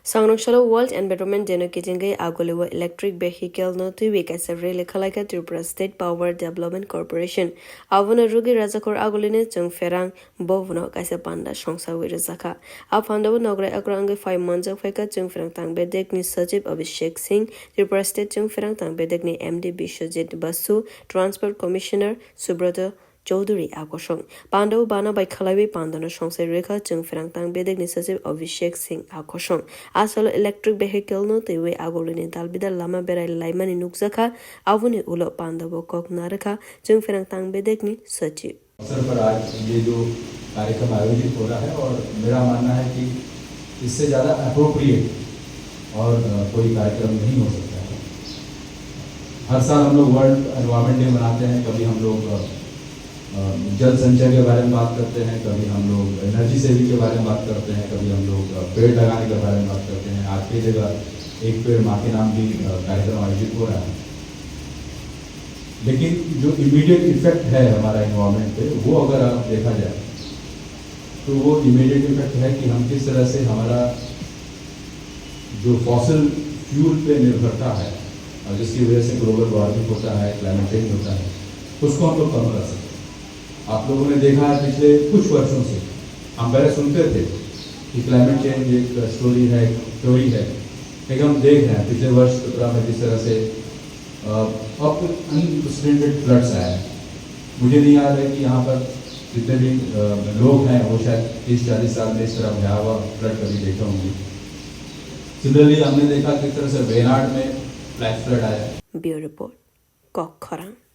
Sangnongshalo World Environment Day no kijingai Aguli wa electric vehicle no tuiwi kaisa rele khalaika Tripura State Power Development Corporation avuna rugi rajakor Aguli ne chungferang bovno kaisa panda songsawi rajaka aphandabu nogre akrangai 5 months of faika chungferang tangbe dekni Sajib Abhishek Singh Tripura State chungferang tangbe dekni MD Bishojit Basu Transport Commissioner Subrata Chaudhary Akosong Pandaw Bana by Khalawi Pandana Songsai Rekha Chungferang Tang Bedek ni Sajib Abhishek Singh Akosong Asalo electric vehicle no tewe Aguli ni Dalbida Lama Berai Laimani Nukzakha Avuni Ulo Pandaw Kok Naraka Chungferang Tang Bedek ni Sajib अवसर पर आज ये जो कार्यक्रम आयोजित हो रहा है और मेरा मानना है कि इससे ज़्यादा अप्रोप्रिएट और कोई कार्यक्रम नहीं हो सकता है। हर साल हम लोग वर्ल्ड एनवायरनमेंट डे मनाते हैं, कभी हम लोग जल संचय के बारे में बात करते हैं, कभी हम लोग एनर्जी सेविंग के बारे में बात करते हैं, कभी हम लोग पेड़ लगाने के बारे में बात करते हैं। आज की जगह एक पेड़ माँ के नाम भी कार्यक्रम आयोजित हो रहा है। लेकिन जो इमीडिएट इफेक्ट है हमारा एनवायरनमेंट पे, वो अगर आप देखा जाए तो वो इमीडिएट इफेक्ट है कि हम किस तरह से हमारा जो फॉसिल फ्यूल पे निर्भरता है और जिसकी वजह से ग्लोबल वार्मिंग होता है, क्लाइमेट चेंज होता है, उसको हम लोग कम कर सकते हैं। आप लोगों ने देखा है पिछले कुछ वर्षों से हम पहले सुनते थे कि क्लाइमेट चेंज एक स्टोरी है, थ्योरी है, लेकिन हम देख रहे हैं पिछले वर्ष 17 में जिस तरह से अब अनप्रेसिडेंटेड फ्लड्स आए। मुझे नहीं याद है कि यहाँ पर जितने भी लोग हैं वो शायद 30-40 साल में इस तरह भयावह फ्लड कभी देखे होंगे। सिमिलरली हमने देखा किस तरह से वेनाड में फ्लैश फ्लड आया। Bureau report बwkhaktwi।